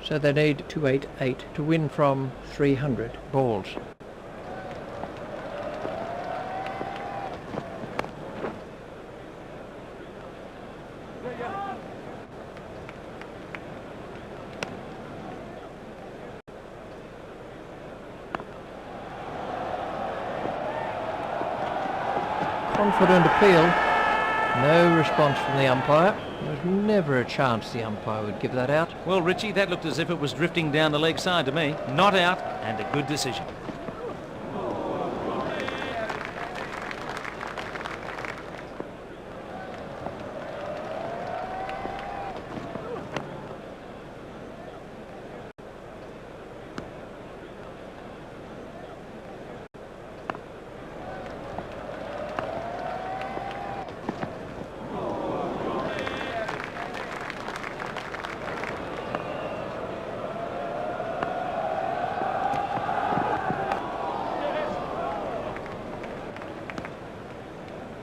So they need 288 to win from 300 balls. Confident appeal. No response from the umpire. There was never a chance the umpire would give that out. Well, Richie, that looked as if it was drifting down the leg side to me. Not out, and a good decision.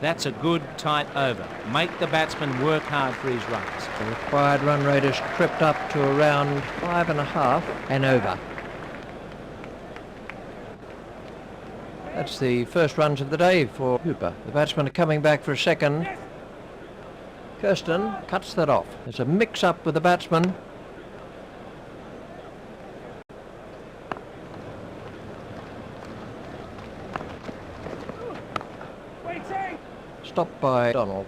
That's a good, tight over. Make the batsman work hard for his runs. The required run rate has crept up to around 5.5 and over. That's the first runs of the day for Hooper. The batsmen are coming back for a second. Kirsten cuts that off. There's a mix-up with the batsman. Stopped by Donald.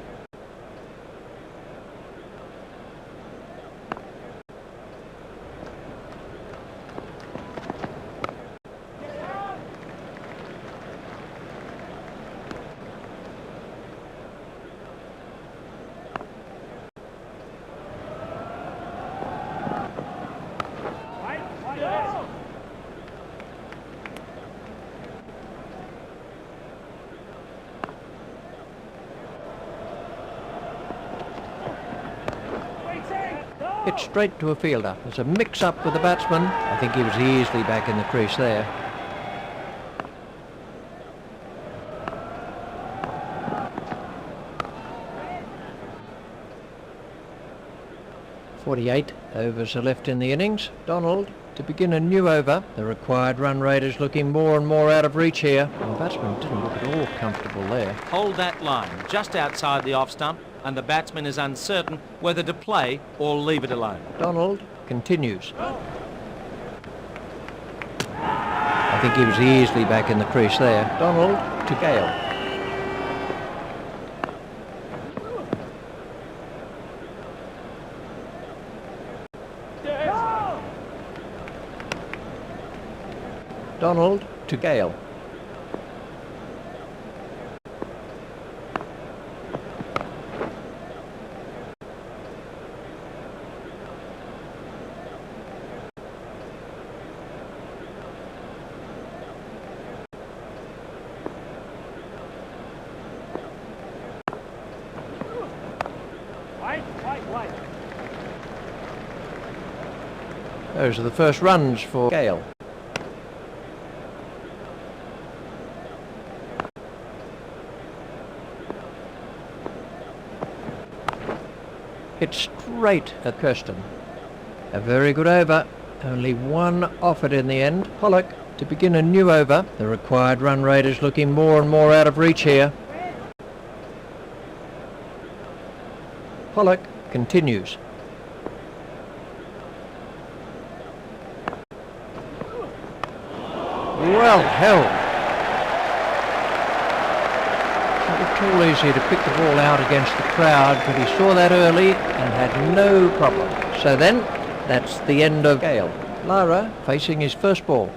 Hit straight to a fielder. There's a mix-up with the batsman. I think he was easily back in the crease there. .48 overs are left in the innings. Donald to begin a new over. The required run rate is looking more and more out of reach here. The batsman didn't look at all comfortable there. Hold that line just outside the off stump, and the batsman is uncertain whether to play or leave it alone. Donald continues. I think he was easily back in the crease there. Donald to Gale. Donald to Gale. Those are the first runs for Gale. Hit straight at Kirsten. A very good over. Only one offered in the end. Pollock to begin a new over. The required run rate is looking more and more out of reach here. Pollock continues. Well held. It looked all easy to pick the ball out against the crowd, but he saw that early and had no problem. So then, that's the end of Gale. Lara facing his first ball.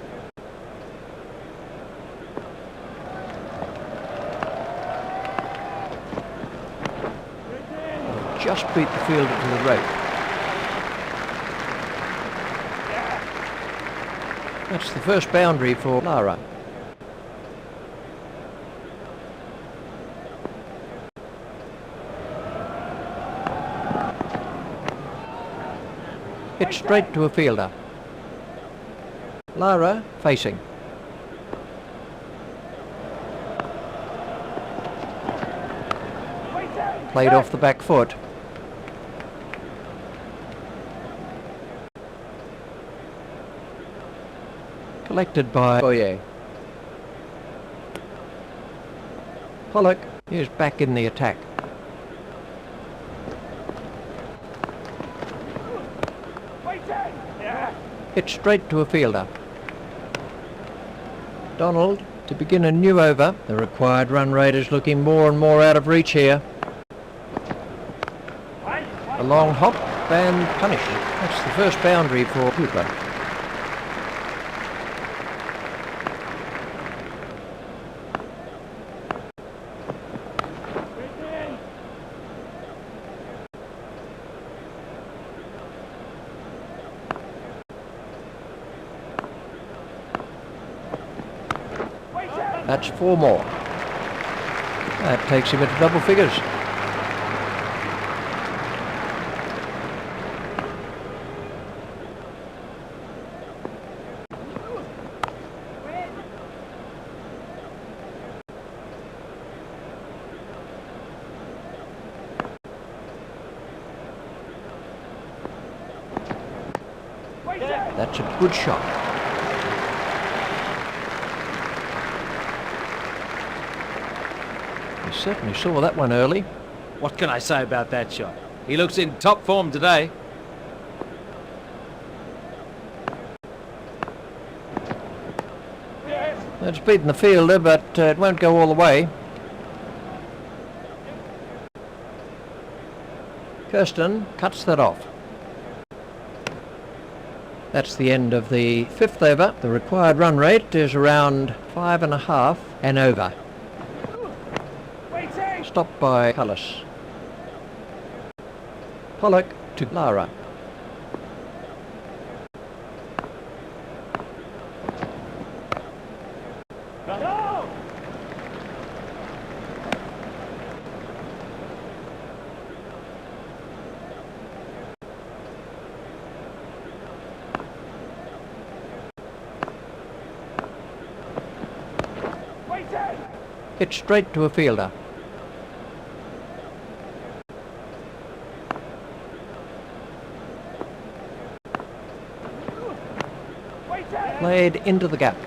Just beat the fielder to the rope. That's the first boundary for Lara. Hit straight to a fielder. Lara facing. Played off the back foot. Collected by Boyer. Pollock is back in the attack. Hit straight to a fielder. Donald to begin a new over. The required run rate is looking more and more out of reach here. A long hop and punish. That's the first boundary for Cooper. That's 4 more. That takes him into double figures. That's a good shot. He certainly saw that one early. What can I say about that shot? He looks in top form today. It's beaten the fielder, but it won't go all the way. Kirsten cuts that off. That's the end of the 5th over. The required run rate is around 5.5 and over. Stopped by Cullis. Pollock to Lara. Hit straight to a fielder. Played into the gap.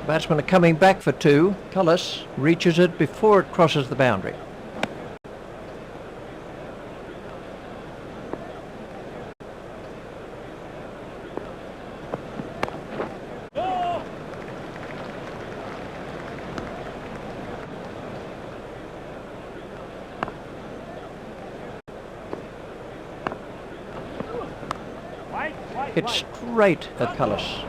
Batsmen are coming back for 2. Cullis reaches it before it crosses the boundary. Hit straight at Cullis.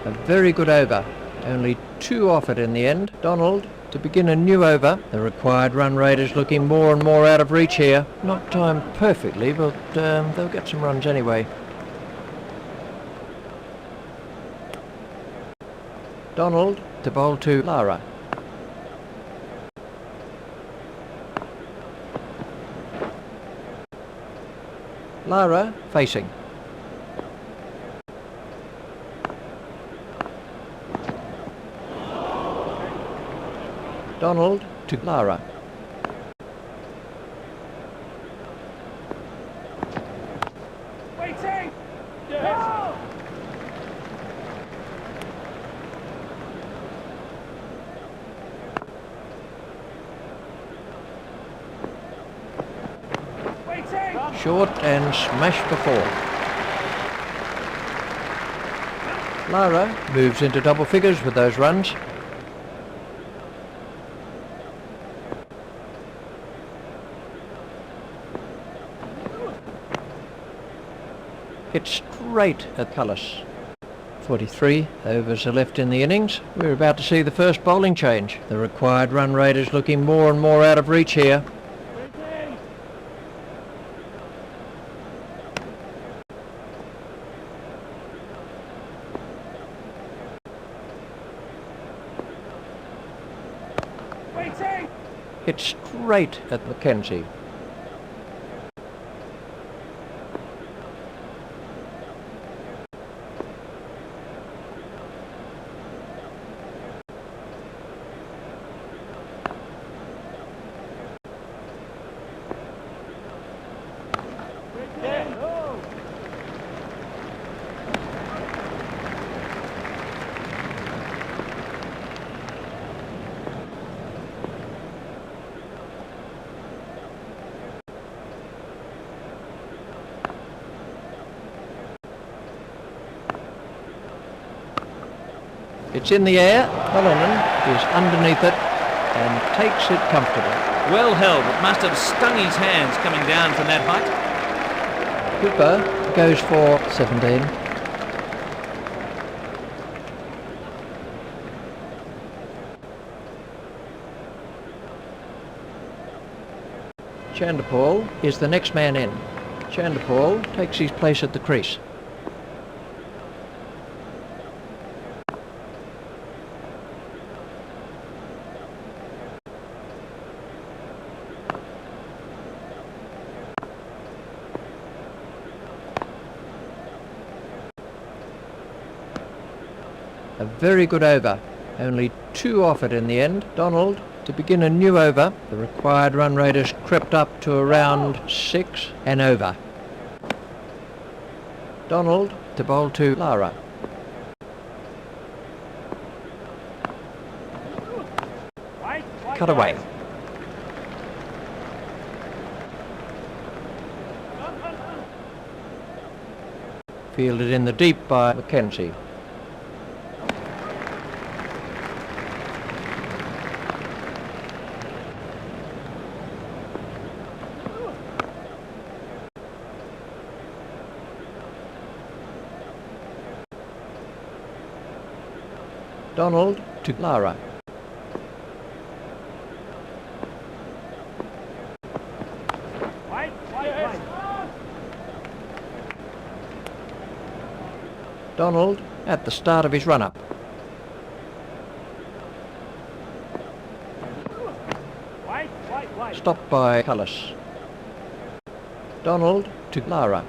A very good over. Only 2 off it in the end. Donald to begin a new over. The required run rate is looking more and more out of reach here. Not timed perfectly, but they'll get some runs anyway. Donald to bowl to Lara. Lara facing. Donald to Lara. Waiting! Yes. Short and smashed for 4. Lara moves into double figures with those runs. Hit straight at Cullis. 43 overs are left in the innings. We're about to see the first bowling change. The required run rate is looking more and more out of reach here. Hit straight at Mackenzie. It's in the air. Cullinan is underneath it and takes it comfortably. Well held. It must have stung his hands coming down from that height. Cooper goes for 17. Chanderpaul is the next man in. Chanderpaul takes his place at the crease. A very good over. Only 2 off it in the end. Donald to begin a new over. The required run rate has crept up to around 6 and over. Donald to bowl to Lara. Cut away. Fielded in the deep by Mackenzie. Donald to Lara. Donald at the start of his run-up. Stopped by Cullis. Donald to Lara.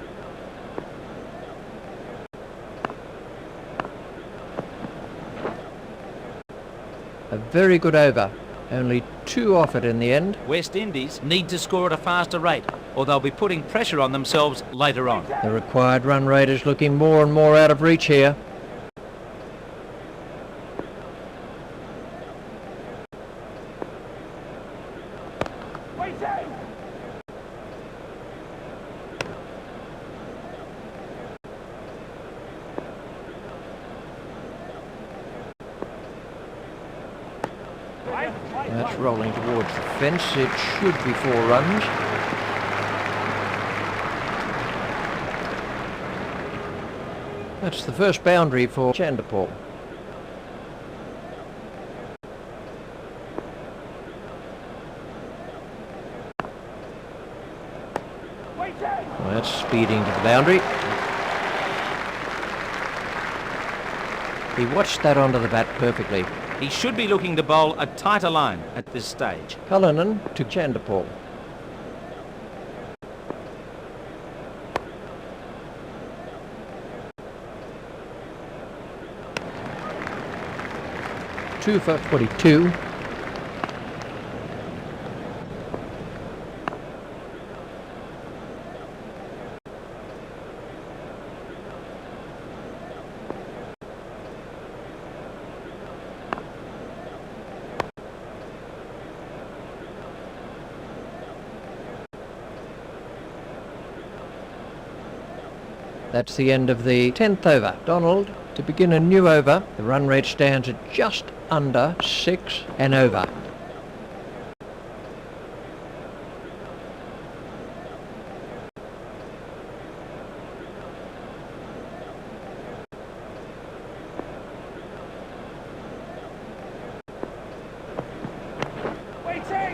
A very good over. Only 2 off it in the end. West Indies need to score at a faster rate, or they'll be putting pressure on themselves later on. The required run rate is looking more and more out of reach here. That's rolling towards the fence. It should be 4 runs. That's the first boundary for Chanderpaul. Well, that's speeding to the boundary. He watched that onto the bat perfectly. He should be looking to bowl a tighter line at this stage. Cullinan to Chanderpaul. Two for 42. That's the end of the 10th over. Donald to begin a new over. The run rate stands at just under 6 and over.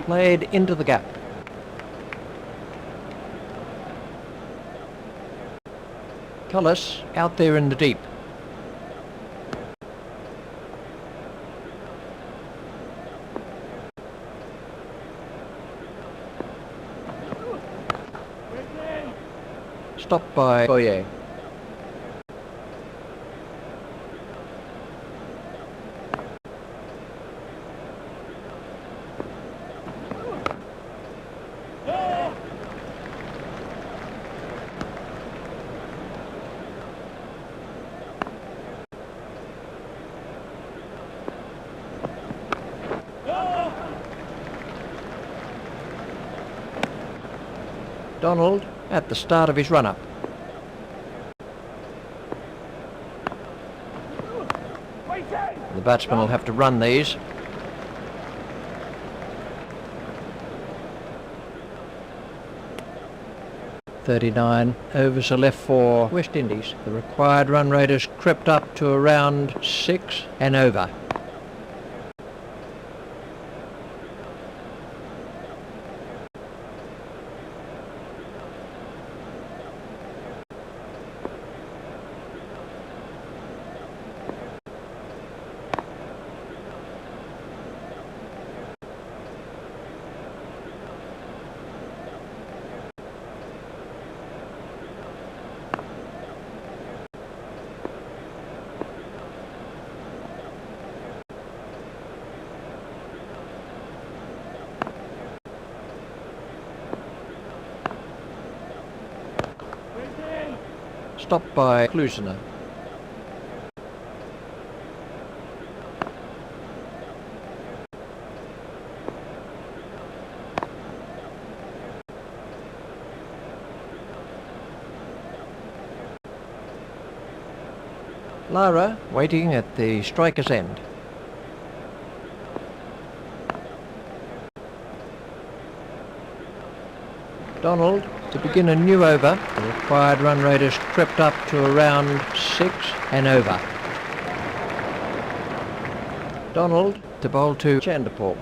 Played into the gap. Cullis out there in the deep. Stopped by Boyer. Donald at the start of his run-up. The batsman will have to run these. .39 overs are left for West Indies. The required run rate has crept up to around 6 and over. Stopped by Klusener. Lara waiting at the striker's end. Donald to begin a new over. The required run rate has crept up to around 6 and over. Donald to bowl to Chanderpaul.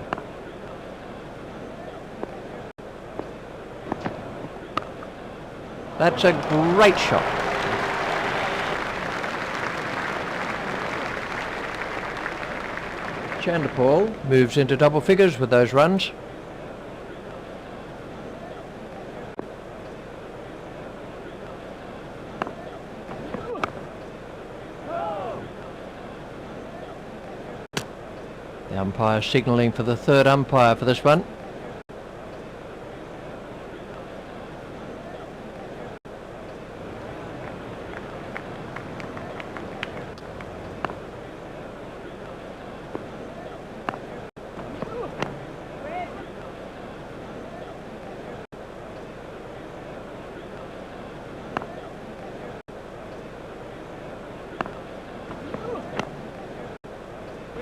That's a great shot. Chanderpaul moves into double figures with those runs. The umpire signalling for the third umpire for this one.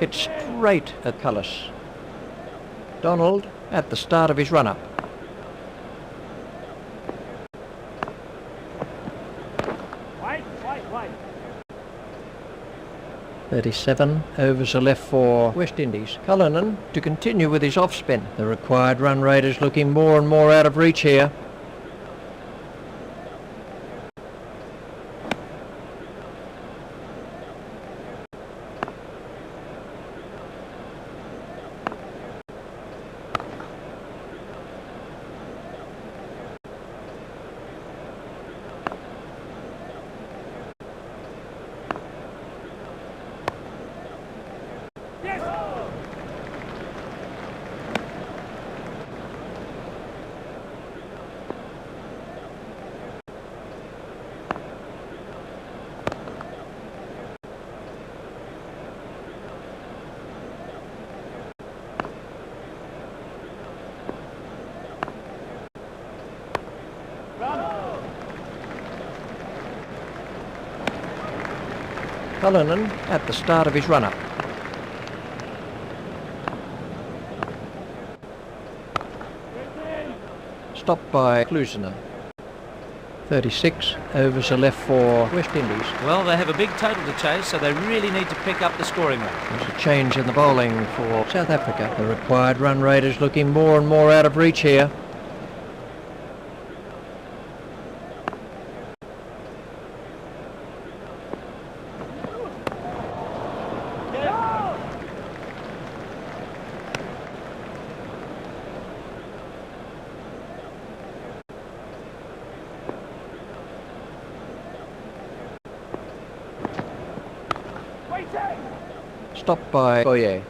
It's straight at Cullis. Donald at the start of his run-up. Wait. 37 overs are left for West Indies. Cullinan to continue with his off-spin. The required run rate is looking more and more out of reach here. Cullinan at the start of his run-up. Stopped by Klusener. 36 overs are left for West Indies. Well, they have a big total to chase, so they really need to pick up the scoring rate. There's a change in the bowling for South Africa. The required run rate is looking more and more out of reach here. Stopped by Boyer.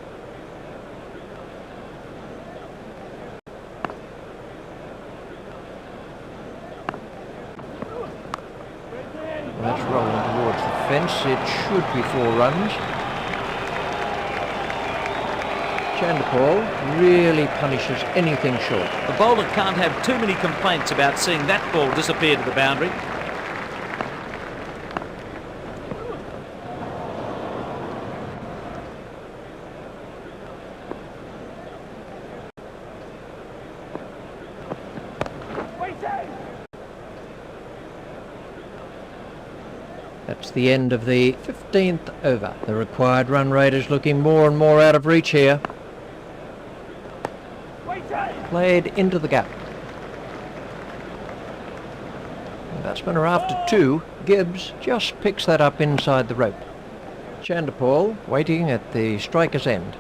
That's rolling towards the fence. It should be 4 runs. Chanderpaul really punishes anything short. The bowler can't have too many complaints about seeing that ball disappear to the boundary. That's the end of the 15th over. The required run rate is looking more and more out of reach here. Played into the gap. The batsmen are after two. Gibbs just picks that up inside the rope. Chanderpaul waiting at the striker's end.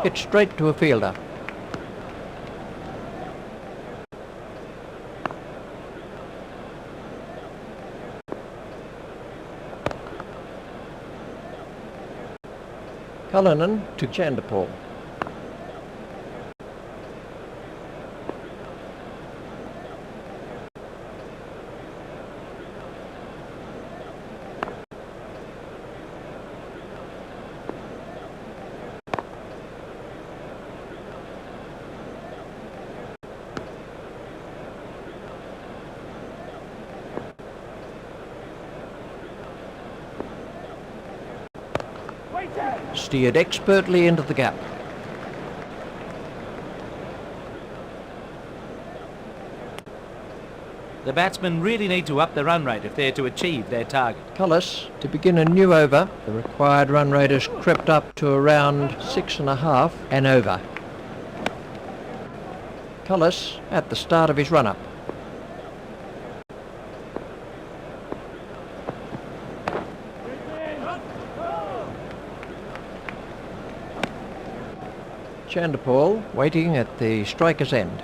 Hit straight to a fielder. Cullinan to Chanderpaul. Steered expertly into the gap. The batsmen really need to up the run rate if they're to achieve their target. Cullis to begin a new over. The required run rate has crept up to around 6.5 and over. Cullis at the start of his run-up. Chanderpaul waiting at the striker's end.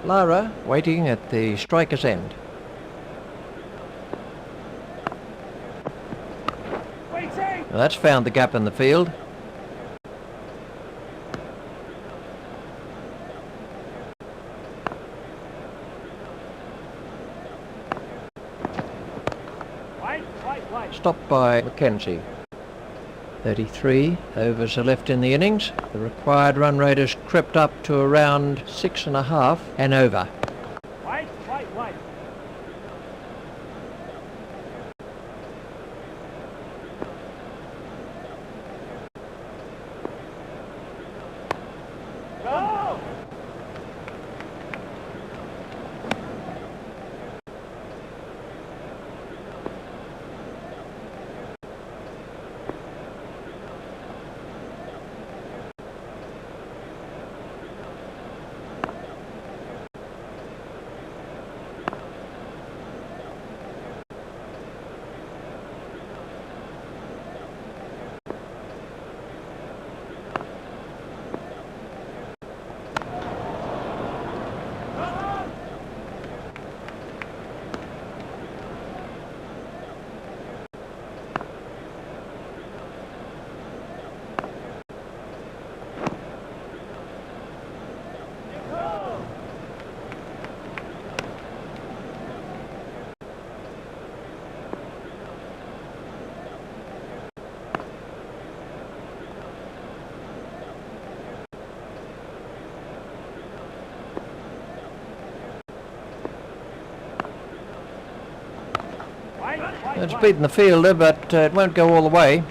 Lara waiting at the striker's end. Well, that's found the gap in the field. Stopped by Mackenzie. 33 overs are left in the innings. The required run rate has crept up to around 6.5 and over. It's beaten the fielder, but it won't go all the way.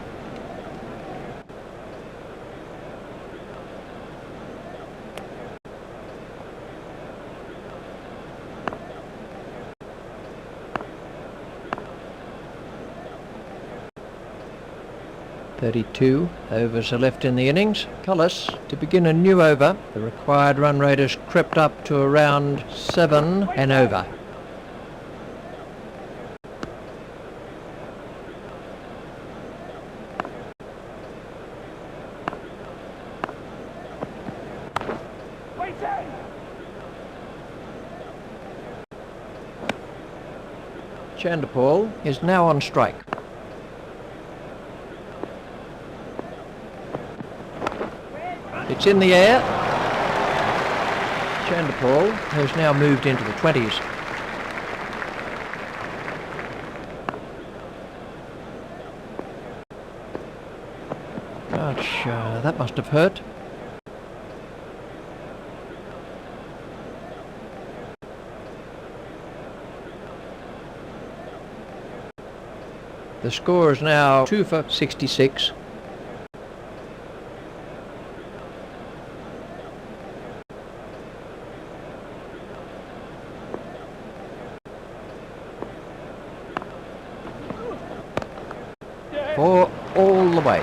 .32 overs are left in the innings. Cullis to begin a new over. The required run rate has crept up to around 7 and over. Chanderpaul is now on strike. It's in the air. Chanderpaul has now moved into the 20s. Gosh, that must have hurt. The score is now 2 for 66. For all the way.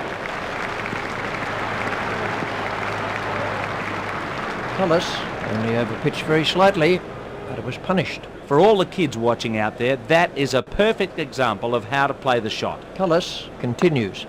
Cullis only overpitched very slightly, but it was punished. For all the kids watching out there, that is a perfect example of how to play the shot. Cullis continues.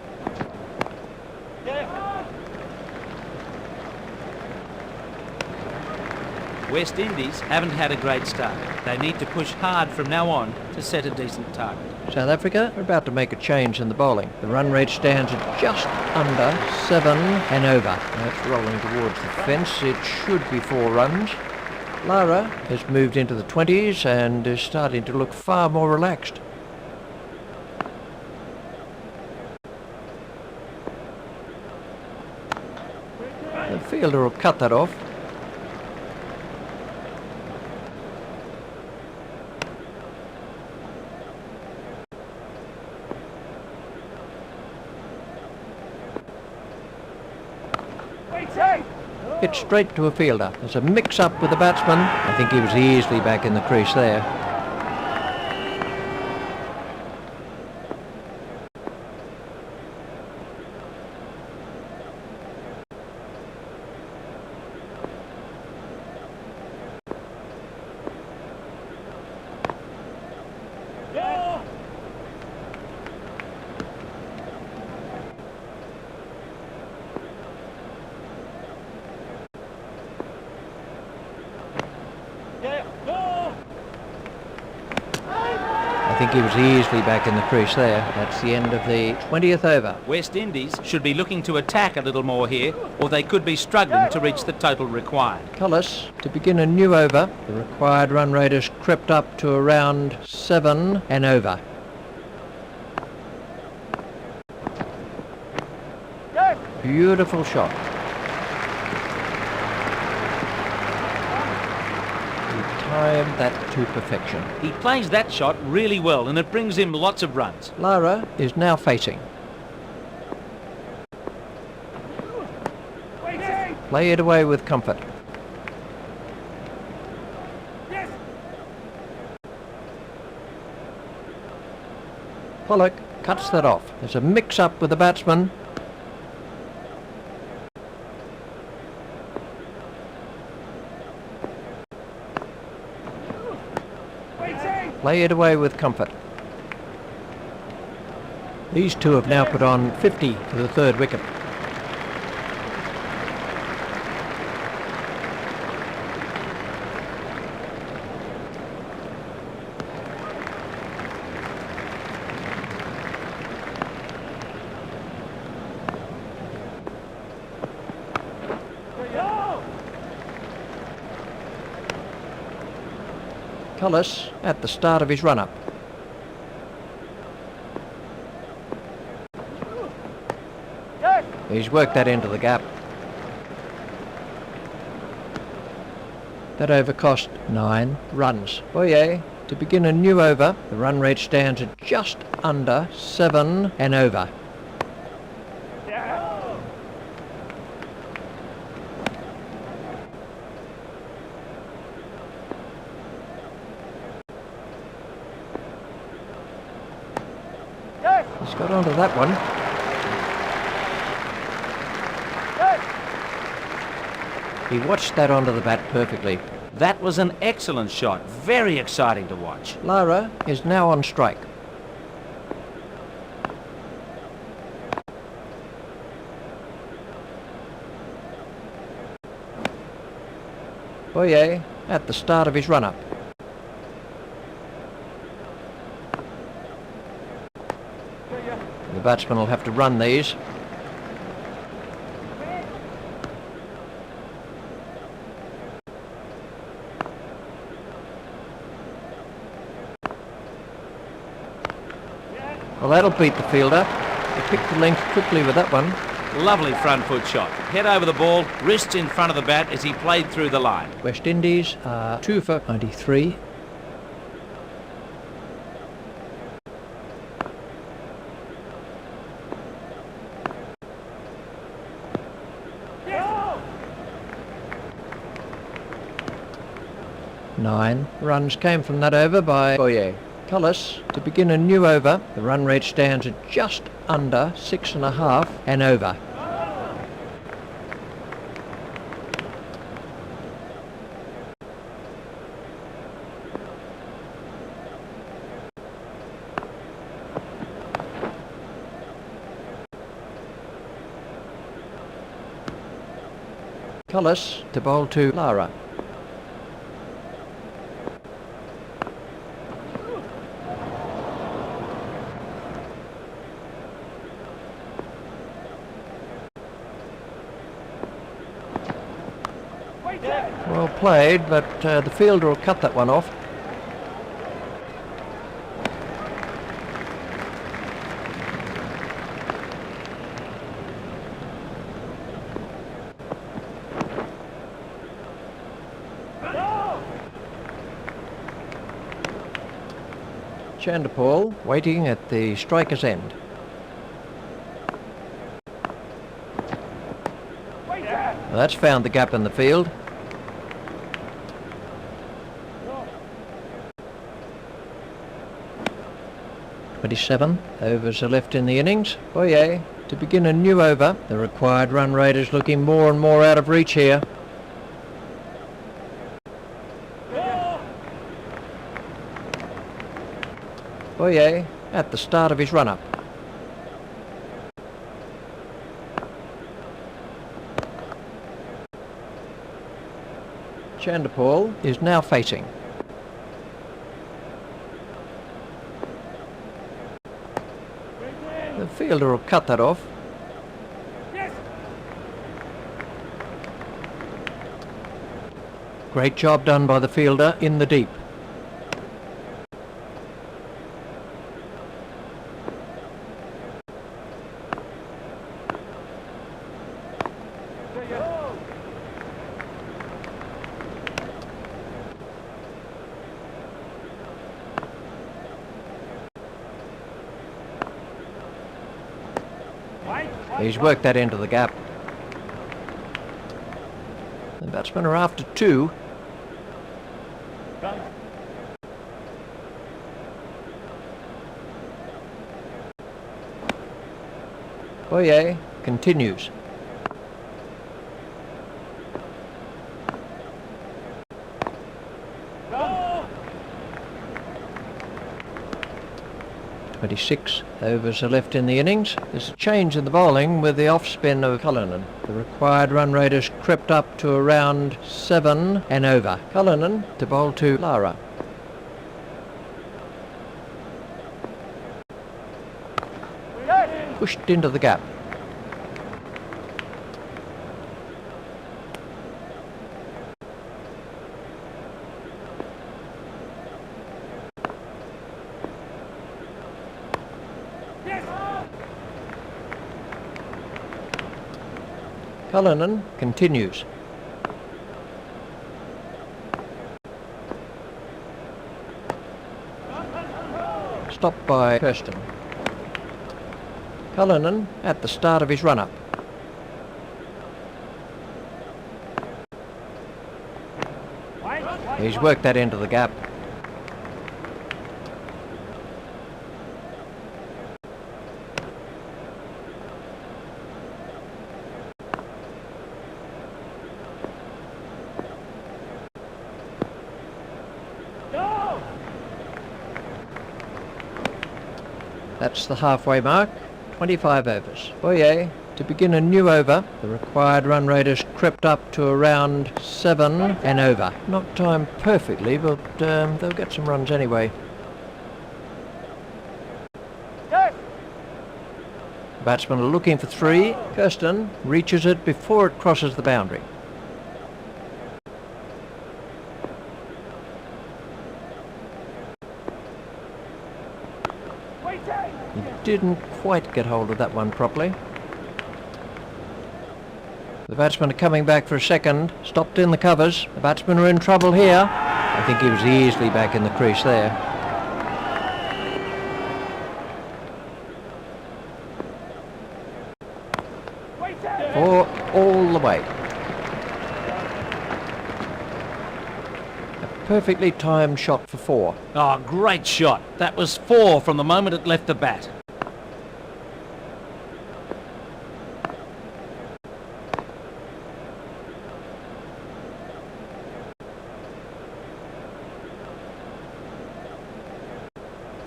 West Indies haven't had a great start. They need to push hard from now on to set a decent target. South Africa are about to make a change in the bowling. The run rate stands at just under 7 and over. That's rolling towards the fence. It should be 4 runs. Lara has moved into the 20s and is starting to look far more relaxed. The fielder will cut that off. Hit straight to a fielder. There's a mix-up with the batsman. I think he was easily back in the crease there. I think he was easily back in the crease there. That's the end of the 20th over. West Indies should be looking to attack a little more here, or they could be struggling to reach the total required. Cullis to begin a new over. The required run rate has crept up to around 7 and over. Beautiful shot. Timed that to perfection. He plays that shot really well and it brings him lots of runs. Lara is now facing. Play it away with comfort. Pollock cuts that off. There's a mix-up with the batsman. Play it away with comfort. These two have now put on 50 for the 3rd wicket. Cullis at the start of his run-up. He's worked that into the gap. That over cost 9 runs. Boye to begin a new over. The run rate stands at just under 7 and over. He's got onto that one. He watched that onto the bat perfectly. That was an excellent shot. Very exciting to watch. Lara is now on strike. Boye at the start of his run-up. The batsman will have to run these. Well, that'll beat the fielder. He picked the length quickly with that one. Lovely front foot shot. Head over the ball, wrists in front of the bat as he played through the line. West Indies are 2 for 93. Yes. 9 runs came from that over by Boyer. Cullis to begin a new over. The run rate stands at just under 6.5 and over. Cullis to bowl to Lara. Well played, but the fielder will cut that one off. Chandapal waiting at the striker's end. Well, that's found the gap in the field. .27 overs are left in the innings. Boyer to begin a new over. The required run rate is looking more and more out of reach here. Boyer at the start of his run-up. Chandapal is now facing. The fielder will cut that off. Yes. Great job done by the fielder in the deep. He's worked that into the gap. The batsmen are after 2. Boyer continues. Go. 26 overs are left in the innings. There's a change in the bowling with the off-spin of Cullinan. The required run rate has crept up to around 7 and over. Cullinan to bowl to Lara. Pushed into the gap. Cullinan continues. Stopped by Kirsten. Cullinan at the start of his run-up. He's worked that into the gap. That's the halfway mark. 25 overs. Boyer to begin a new over. The required run rate has crept up to around 7 and over. Not timed perfectly, but they'll get some runs anyway. Batsmen are looking for 3. Kirsten reaches it before it crosses the boundary. He didn't quite get hold of that one properly. The batsmen are coming back for a second. Stopped in the covers. The batsmen are in trouble here. I think he was easily back in the crease there. Four all the way. A perfectly timed shot for four. Oh, great shot. That was four from the moment it left the bat.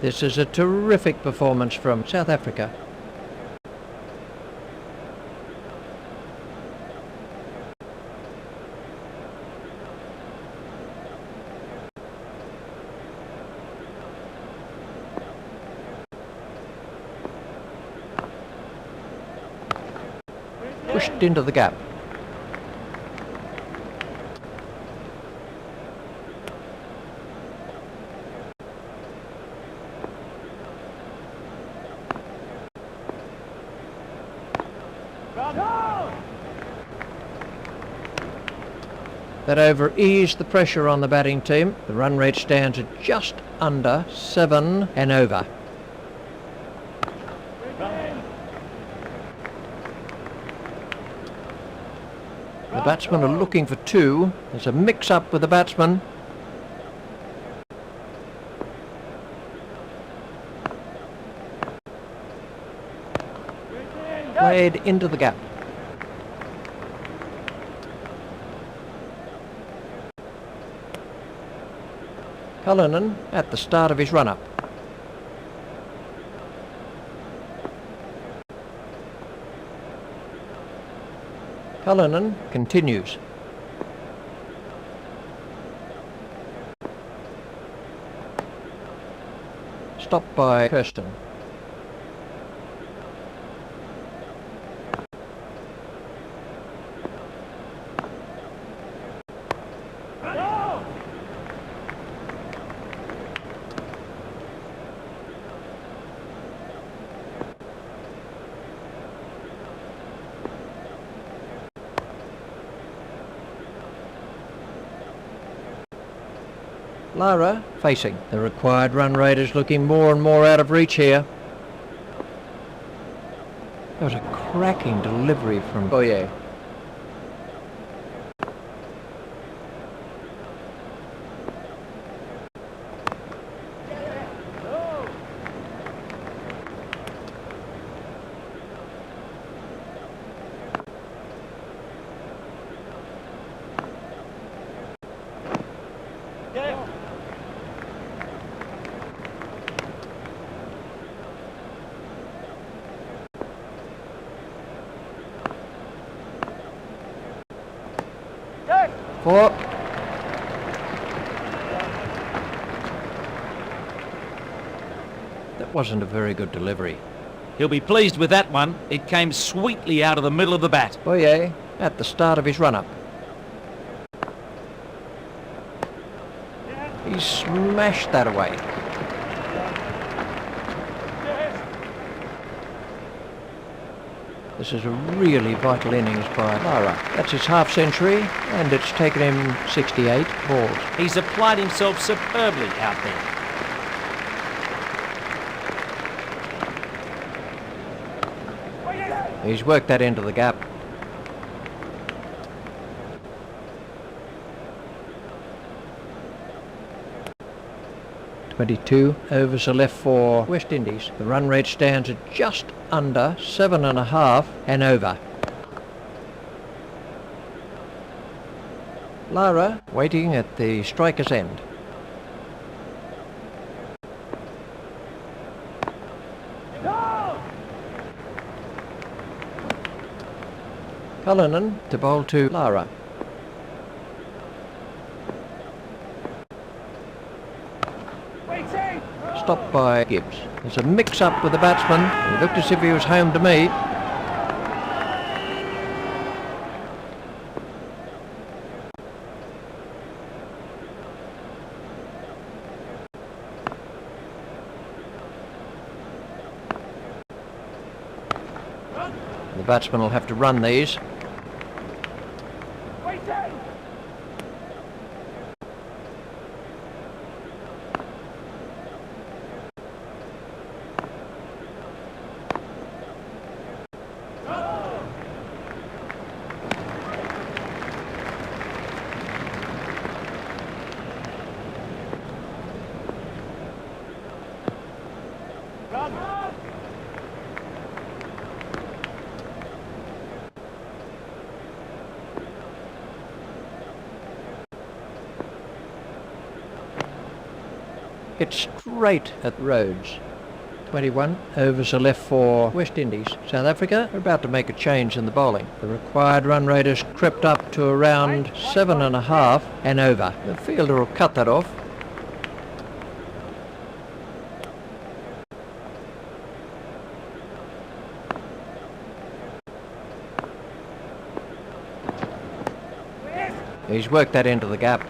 This is a terrific performance from South Africa. Pushed into the gap. That over eased the pressure on the batting team. The run rate stands at just under 7 and over. The batsmen are looking for two. There's a mix-up with the batsman. Played into the gap. Cullinan at the start of his run-up. Cullinan continues. Stopped by Kirsten. Lara facing. The required run rate is looking more and more out of reach here. That was a cracking delivery from Boyer. Four. That wasn't a very good delivery. He'll be pleased with that one. It came sweetly out of the middle of the bat. Boyer at the start of his run-up. He smashed that away. This is a really vital innings by Lara. That's his half century, and it's taken him 68 balls. He's applied himself superbly out there. He's worked that into the gap. "22 overs are left for West Indies. The run rate stands at just under 7.5 and over. Lara waiting at the striker's end. Cullinan to bowl to Lara. Stopped by Gibbs. There's a mix-up with the batsman. He looked as if he was home to me. The batsman will have to run these. Waiting! Run! Hit straight at Rhodes. 21 overs are left for West Indies. South Africa are about to make a change in the bowling. The required run rate has crept up to around 7.5 and over. The fielder will cut that off. He's worked that into the gap.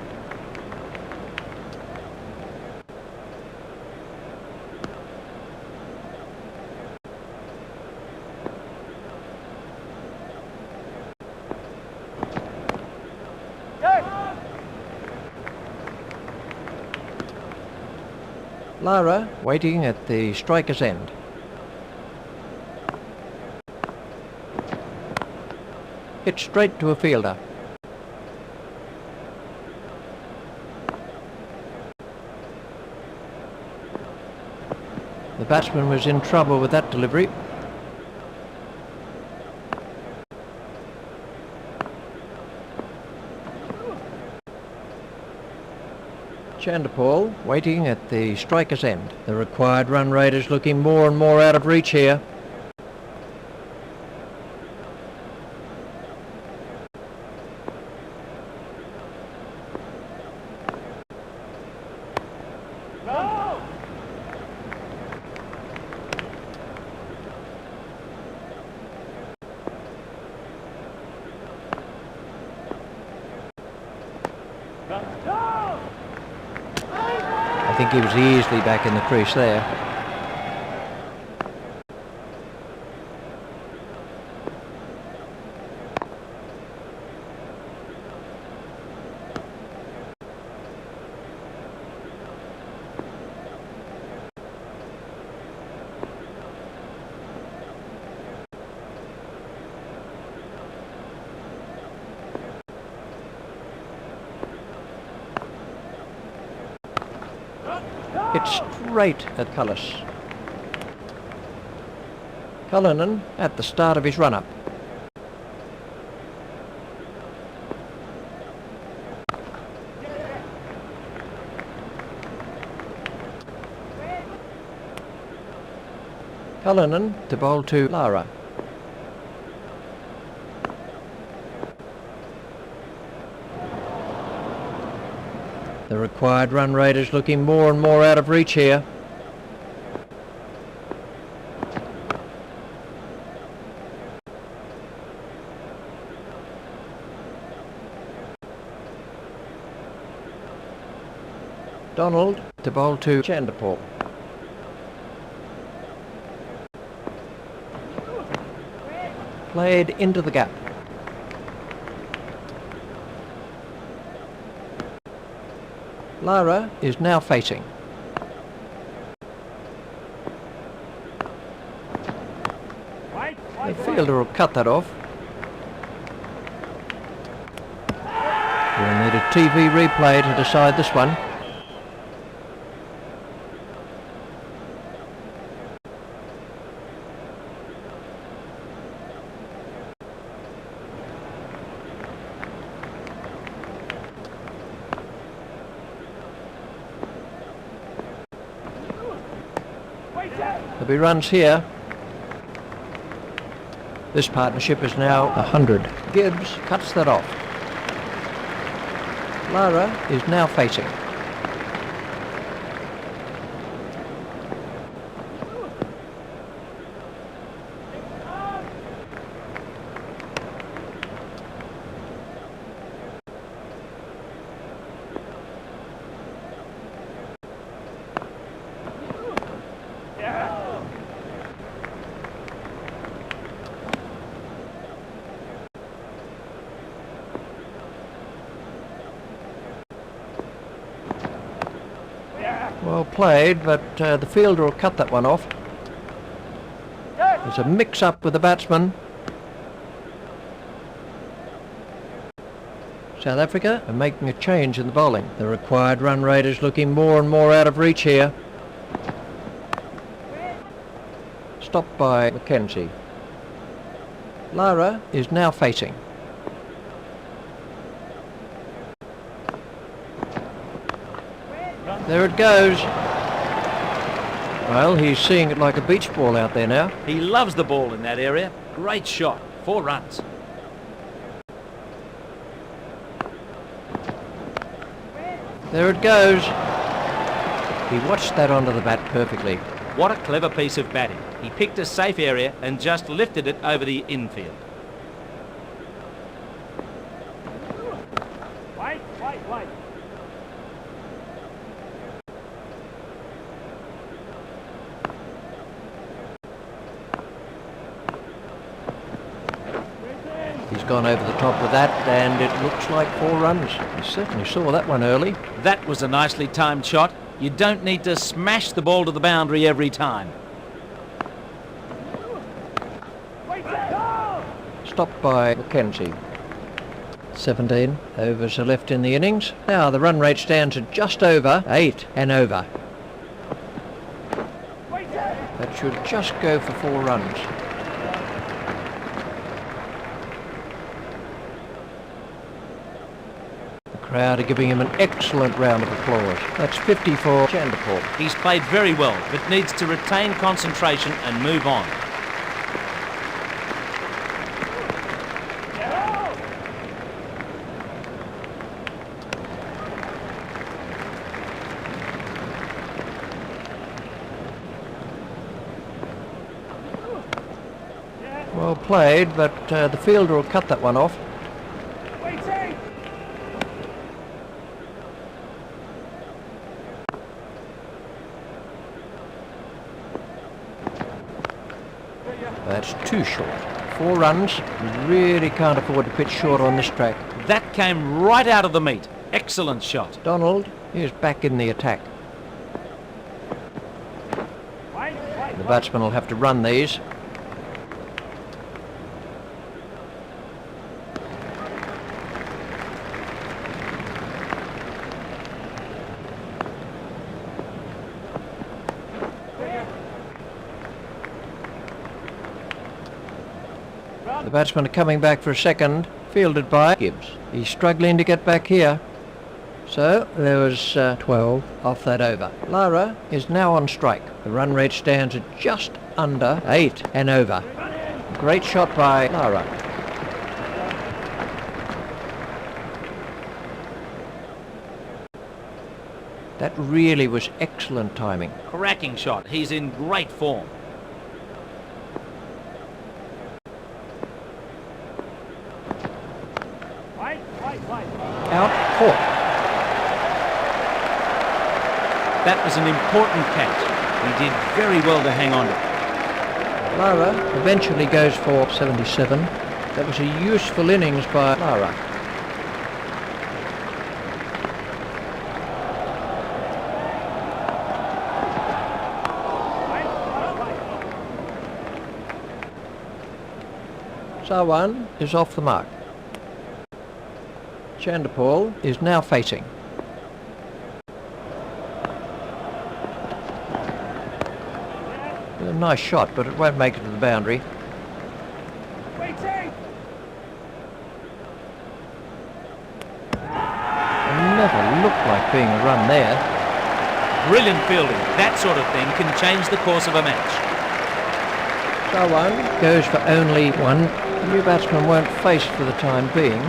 Lara waiting at the striker's end. Hit straight to a fielder. The batsman was in trouble with that delivery. Chanderpaul waiting at the striker's end. The required run rate is looking more and more out of reach here. No! No! I think he was easily back in the crease there. Hit straight at Cullis. Cullinan at the start of his run-up. Cullinan to bowl to Lara. The required run rate is looking more and more out of reach here. Donald to bowl to Chanderpaul. Played into the gap. Lara is now facing. The fielder will cut that off. We'll need a TV replay to decide this one. There'll be runs here. This partnership is now 100. Gibbs cuts that off. Lara is now facing. Well played, but the fielder will cut that one off. There's a mix-up with the batsman. South Africa are making a change in the bowling. The required run rate is looking more and more out of reach here. Stopped by Mackenzie. Lara is now facing. There it goes. Well, he's seeing it like a beach ball out there now. He loves the ball in that area. Great shot. 4 runs. There it goes. He watched that onto the bat perfectly. What a clever piece of batting. He picked a safe area and just lifted it over the infield. White. He's gone over the top with that, and it looks like 4 runs. He certainly saw that one early. That was a nicely timed shot. You don't need to smash the ball to the boundary every time. Stopped by Mackenzie. 17 overs are left in the innings. Now the run rate stands at just over 8 and over. That should just go for 4 runs. The crowd are giving him an excellent round of applause. That's 50 for Chanderpaul. He's played very well, but needs to retain concentration and move on. Well played, but the fielder will cut that one off. That's too short. 4 runs. You really can't afford to pitch short on this track. That came right out of the meat. Excellent shot. Donald is back in the attack. The batsman will have to run these. The batsmen are coming back for a second, fielded by Gibbs. He's struggling to get back here. So there was 12 off that over. Lara is now on strike. The run rate stands at just under 8 and over. Great shot by Lara. That really was excellent timing. Cracking shot. He's in great form. Out, caught. That was an important catch. He did very well to hang on to it. Lara eventually goes for 77. That was a useful innings by Lara. Sawan is off the mark. Chanderpaul is now facing. A nice shot, but it won't make it to the boundary. It never looked like being a run there. Brilliant fielding. That sort of thing can change the course of a match. Sawan goes for only 1. The new batsman won't face for the time being.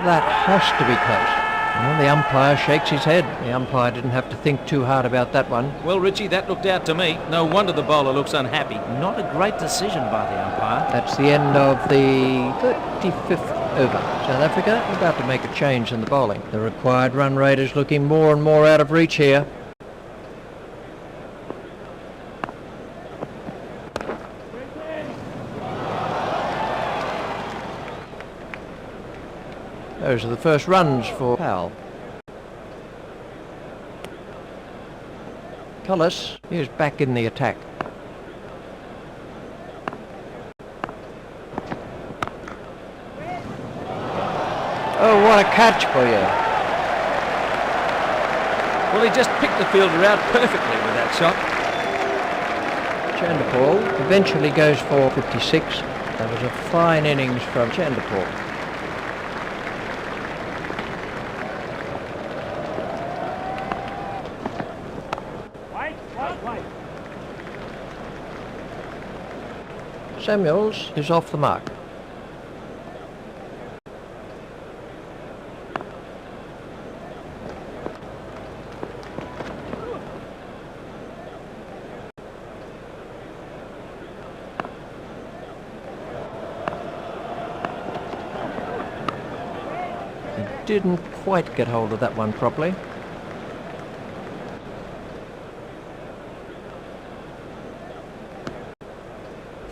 That has to be close. Well, the umpire shakes his head. The umpire didn't have to think too hard about that one. Well, Richie, that looked out to me. No wonder the bowler looks unhappy. Not a great decision by the umpire. That's the end of the 35th over. South Africa about to make a change in the bowling. The required run rate is looking more and more out of reach here. Those are the first runs for Powell. Cullis is back in the attack. Oh, what a catch for you. Well, he just picked the fielder out perfectly with that shot. Chanderpaul eventually goes for 56. That was a fine innings from Chanderpaul. Samuels is off the mark. Didn't quite get hold of that one properly.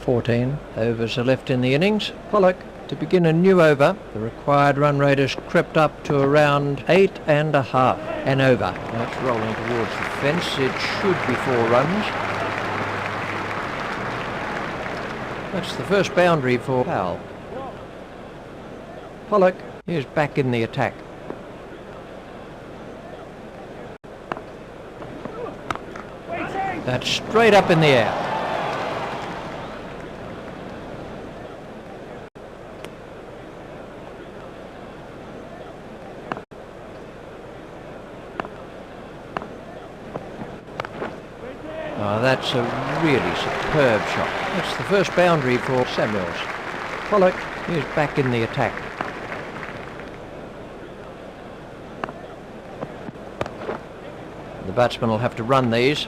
"14 overs are left in the innings. Pollock to begin a new over. The required run rate has crept up to around 8.5. An over. That's rolling towards the fence. It should be 4 runs. That's the first boundary for Powell. Pollock is back in the attack. That's straight up in the air. Oh, that's a really superb shot. That's the first boundary for Samuels. Pollock is back in the attack. The batsman will have to run these.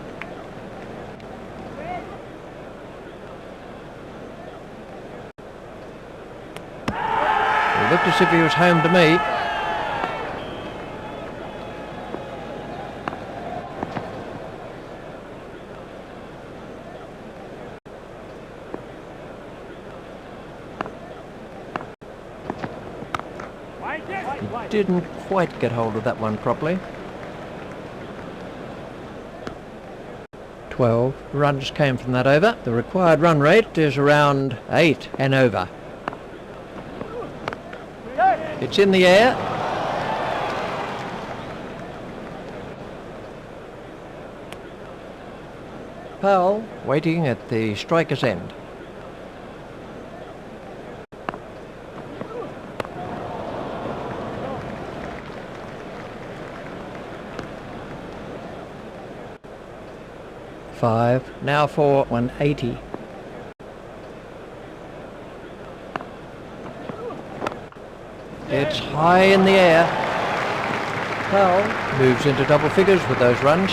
It looked as if he was home to me. He didn't quite get hold of that one properly. 12 runs came from that over. The required run rate is around 8 and over. It's in the air. Powell waiting at the striker's end. Five, now for 180. It's high in the air. Powell moves into double figures with those runs.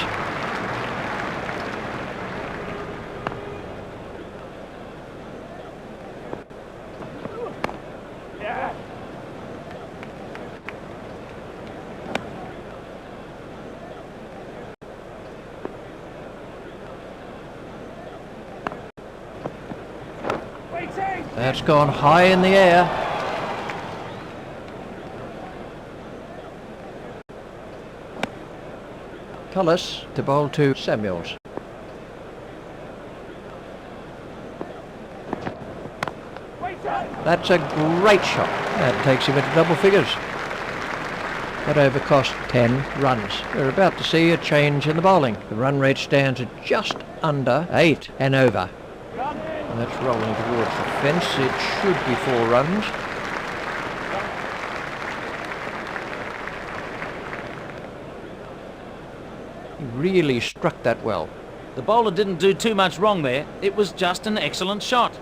That's gone high in the air. Cullis to bowl to Samuels. That's a great shot. That takes him into double figures. That over cost 10 runs. We're about to see a change in the bowling. The run rate stands at just under 8 and over. That's rolling towards the fence. It should be 4 runs. He really struck that well. The bowler didn't do too much wrong there. It was just an excellent shot.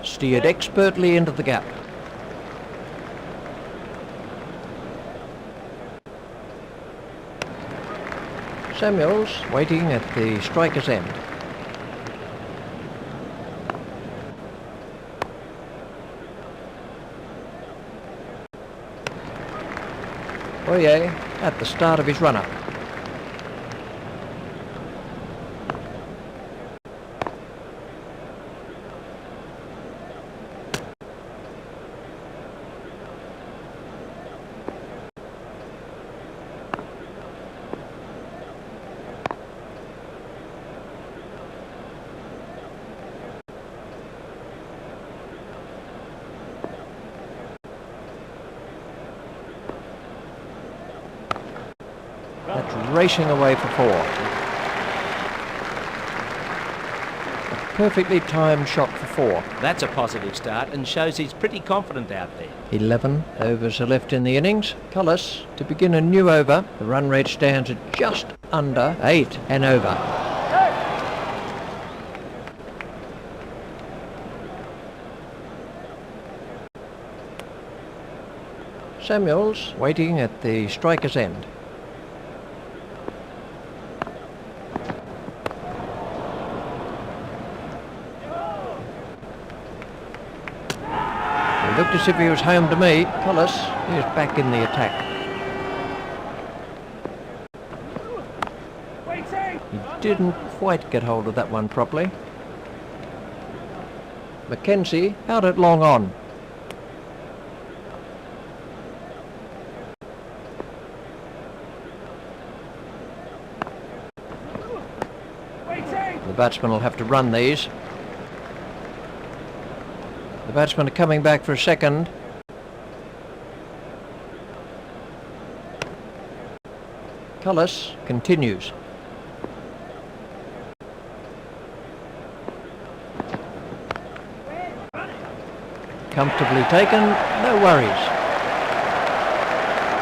Steered expertly into the gap. Samuels waiting at the striker's end. Oye at the start of his run-up. That's racing away for 4. A perfectly timed shot for 4. That's a positive start and shows he's pretty confident out there. 11 overs are left in the innings. Cullis to begin a new over. The run rate stands at just under 8 and over. Samuels waiting at the striker's end. It looked as if he was home to me. Cullis is back in the attack. He didn't quite get hold of that one properly. Mackenzie out at long on. The batsman will have to run these. The batsmen are coming back for a second. Cullis continues. Comfortably taken, no worries.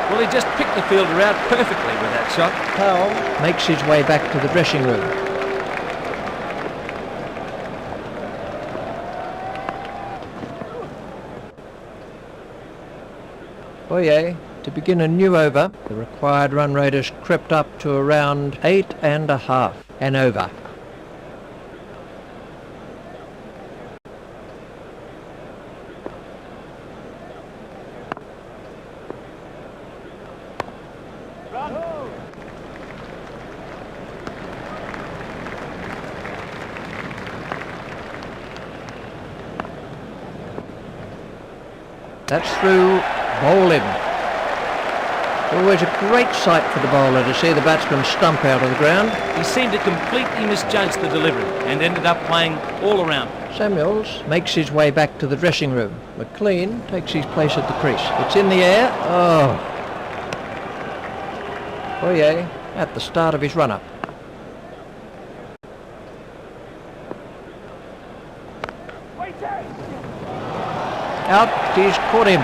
Well, he just picked the fielder out perfectly with that shot. Powell makes his way back to the dressing room. Oye to begin a new over. The required run rate has crept up to around 8.5 and over. That's through. Bowl him. Always a great sight for the bowler to see the batsman stump out of the ground. He seemed to completely misjudge the delivery and ended up playing all around. Samuels makes his way back to the dressing room. McLean takes his place at the crease. It's in the air. Oh. Oye at the start of his run-up. Out, he's caught him.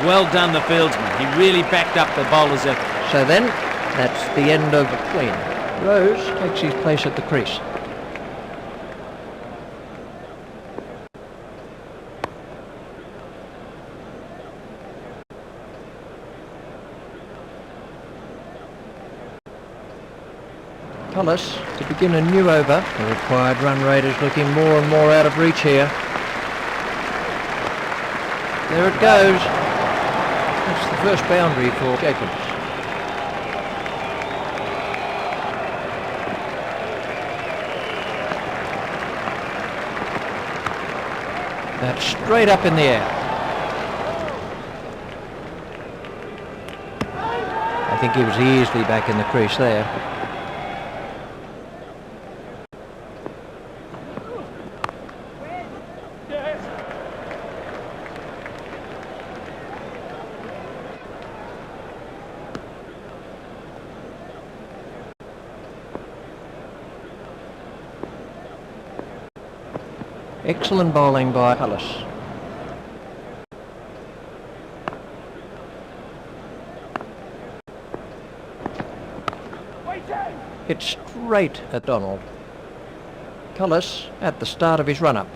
Well done, the fieldsman. He really backed up the bowler's effort. So then, that's the end of McLean. Rose takes his place at the crease. Cullis to begin a new over. The required run rate is looking more and more out of reach here. There it goes. That's the first boundary for Jacobs. That's straight up in the air. I think he was easily back in the crease there. Excellent bowling by Cullis. Hit straight at Donald. Cullis at the start of his run-up.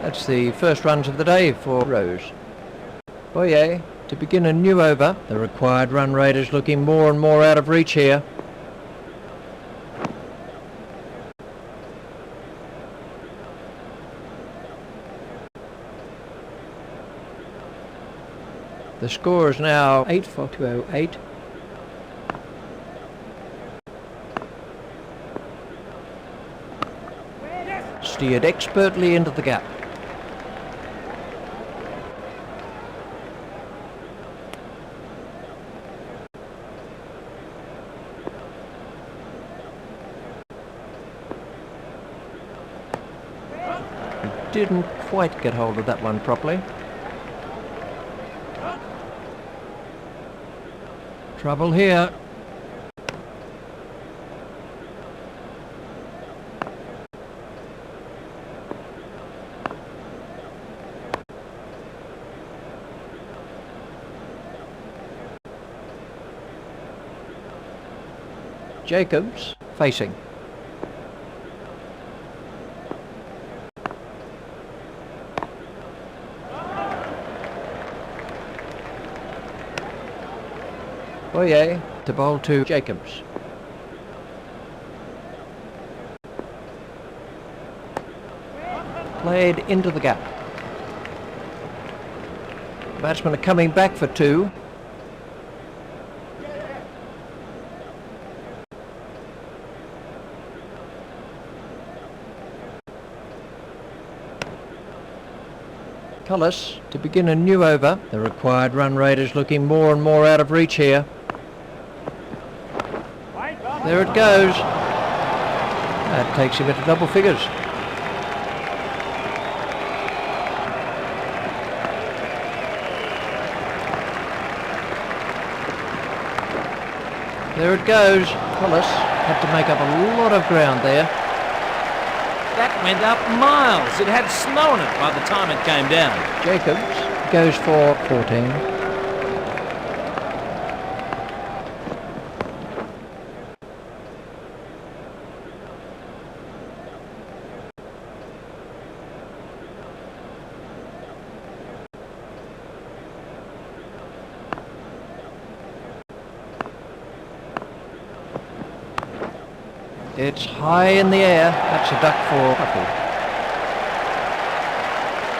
That's the first runs of the day for Rose. Oye to begin a new over. The required run rate is looking more and more out of reach here. The score is now 8-4-2-0-8. Steered expertly into the gap. Didn't quite get hold of that one properly. Trouble here. Gibbs facing. Oye to bowl to Gibbs. Played into the gap. Batsmen are coming back for two. Cullis to begin a new over. The required run rate is looking more and more out of reach here. There it goes. That takes him into double figures. There it goes. Cullis had to make up a lot of ground there. That went up miles. It had snow on it by the time it came down. Gibbs goes for 14. It's high in the air. That's a duck for Puckle.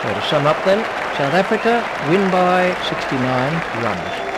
So to sum up then, South Africa win by 69 runs.